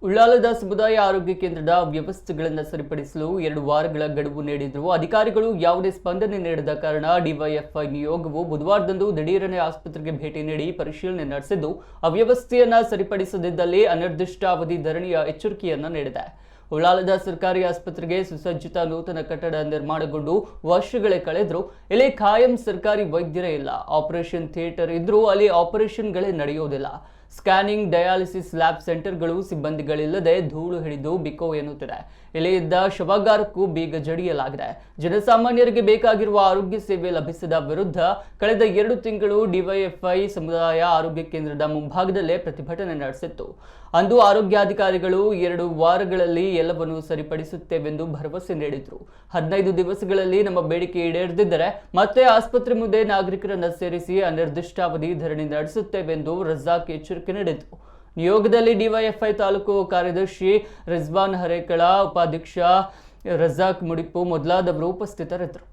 ಉಳ್ಳಾಲದ ಸಮುದಾಯ ಆರೋಗ್ಯ ಕೇಂದ್ರದ ವ್ಯವಸ್ಥೆಗಳನ್ನು ಸರಿಪಡಿಸಲು 2 ವಾರಗಳ ಗಡುವು ನೀಡಿದ್ರು. ಅಧಿಕಾರಿಗಳು ಯಾವುದೇ ಸ್ಪಂದನೆ ನೀಡದ ಕಾರಣ ಡಿವೈಎಫ್ಐ ನಿಯೋಗವು ಬುಧವಾರದಂದು ದಿಢೀರನೆ ಆಸ್ಪತ್ರೆಗೆ ಭೇಟಿ ನೀಡಿ ಪರಿಶೀಲನೆ ನಡೆಸಿದ್ದು, ಅವ್ಯವಸ್ಥೆಯನ್ನ ಸರಿಪಡಿಸದಿದ್ದಲ್ಲಿ ಅನಿರ್ದಿಷ್ಟಾವಧಿ ಧರಣಿಯ ಎಚ್ಚರಿಕೆಯನ್ನ ನೀಡಿದೆ. ಉಳ್ಳಾಲದ ಸರ್ಕಾರಿ ಆಸ್ಪತ್ರೆಗೆ ಸುಸಜ್ಜಿತ ನೂತನ ಕಟ್ಟಡ ನಿರ್ಮಾಣಗೊಂಡು ವರ್ಷಗಳೇ ಕಳೆದರೂ ಇಲ್ಲಿ ಖಾಯಂ ಸರ್ಕಾರಿ ವೈದ್ಯರೇ ಇಲ್ಲ. ಆಪರೇಷನ್ ಥಿಯೇಟರ್ ಇದ್ರೂ ಅಲ್ಲಿ ಆಪರೇಷನ್ಗಳೇ ನಡೆಯೋದಿಲ್ಲ. ಸ್ಕ್ಯಾನಿಂಗ್, ಡಯಾಲಿಸಿಸ್ ಲ್ಯಾಬ್ ಸೆಂಟರ್ಗಳು ಸಿಬ್ಬಂದಿಗಳಿಲ್ಲದೆ ಧೂಳು ಹಿಡಿದು ಬಿಕೋ ಎನ್ನುತ್ತಿದೆ. ಇಲ್ಲಿ ಇದ್ದ ಶವಾಗಾರಕ್ಕೂ ಬೀಗ ಜಡಿಯಲಾಗಿದೆ. ಜನಸಾಮಾನ್ಯರಿಗೆ ಬೇಕಾಗಿರುವ ಆರೋಗ್ಯ ಸೇವೆ ಲಭಿಸದ ವಿರುದ್ಧ ಕಳೆದ 2 ತಿಂಗಳು ಡಿವೈಎಫ್ಐ ಸಮುದಾಯ ಆರೋಗ್ಯ ಕೇಂದ್ರದ ಮುಂಭಾಗದಲ್ಲೇ ಪ್ರತಿಭಟನೆ ನಡೆಸಿತ್ತು. ಅಂದು ಆರೋಗ್ಯಾಧಿಕಾರಿಗಳು 2 ವಾರಗಳಲ್ಲಿ ಎಲ್ಲವನ್ನೂ ಸರಿಪಡಿಸುತ್ತೇವೆಂದು ಭರವಸೆ ನೀಡಿದ್ರು. 15 ದಿವಸಗಳಲ್ಲಿ ನಮ್ಮ ಬೇಡಿಕೆ ಈಡೇರದಿದ್ದರೆ ಮತ್ತೆ ಆಸ್ಪತ್ರೆ ಮುಂದೆ ನಾಗರಿಕರನ್ನ ಸೇರಿಸಿ ಅನಿರ್ದಿಷ್ಟಾವಧಿ ಧರಣಿ ನಡೆಸುತ್ತೇವೆಂದು ರಜಾಕ್ ಎಚ್ಚರಿಕೆ ನೀಡಿದ್ರು. ನಿಯೋಗದಲ್ಲಿ ಡಿವೈಎಫ್ಐ ತಾಲೂಕು ಕಾರ್ಯದರ್ಶಿ ರಿಜ್ವಾನ್ ಹರೇಕಳ, ಉಪಾಧ್ಯಕ್ಷ ರಜಾಕ್ ಮುಡಿಪು ಮೊದಲಾದವರು ಉಪಸ್ಥಿತರಿದ್ದರು.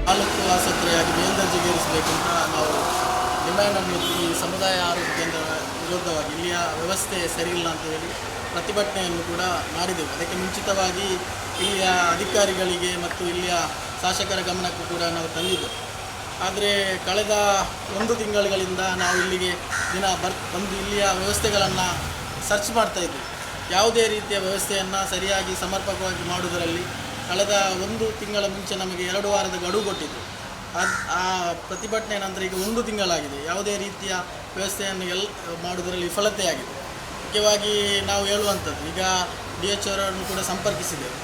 ತಾಲೂಕು ಆಸ್ಪತ್ರೆಯಾಗಿ ಮೇಲ್ದರ್ಜೆಗೇರಿಸಬೇಕಂತ ನಾವು ಡಿಮ್ಯಾಂಡನ್ನು ಈ ಸಮುದಾಯ ಆರೋಗ್ಯ ಕೇಂದ್ರ ವಿರುದ್ಧವಾಗಿ ಇಲ್ಲಿಯ ವ್ಯವಸ್ಥೆ ಸರಿಯಿಲ್ಲ ಅಂತ ಹೇಳಿ ಪ್ರತಿಭಟನೆಯನ್ನು ಕೂಡ ಮಾಡಿದೆವು. ಅದಕ್ಕೆ ಮುಂಚಿತವಾಗಿ ಇಲ್ಲಿಯ ಅಧಿಕಾರಿಗಳಿಗೆ ಮತ್ತು ಇಲ್ಲಿಯ ಶಾಸಕರ ಗಮನಕ್ಕೂ ಕೂಡ ನಾವು ತಂದಿದ್ದೆವು. ಆದರೆ ಕಳೆದ 1 ತಿಂಗಳುಗಳಿಂದ ನಾವು ಇಲ್ಲಿಗೆ ಬಂದು ಇಲ್ಲಿಯ ವ್ಯವಸ್ಥೆಗಳನ್ನು ಸರ್ಚ್ ಮಾಡ್ತಾಯಿದ್ವಿ. ಯಾವುದೇ ರೀತಿಯ ವ್ಯವಸ್ಥೆಯನ್ನು ಸರಿಯಾಗಿ ಸಮರ್ಪಕವಾಗಿ ಮಾಡುವುದರಲ್ಲಿ ಕಳೆದ 1 ತಿಂಗಳ ಮುಂಚೆ ನಮಗೆ 2 ವಾರದ ಗಡುವು ಕೊಟ್ಟಿದ್ದರು. ಆ ಪ್ರತಿಭಟನೆ ನಂತರ ಈಗ 1 ತಿಂಗಳಾಗಿದೆ. ಯಾವುದೇ ರೀತಿಯ ವ್ಯವಸ್ಥೆಯನ್ನು ಮಾಡುವುದರಲ್ಲಿ ವಿಫಲತೆಯಾಗಿದೆ. ಮುಖ್ಯವಾಗಿ ನಾವು ಹೇಳುವಂಥದ್ದು, ಈಗ DH ಅವರನ್ನು ಕೂಡ ಸಂಪರ್ಕಿಸಿದೆವು.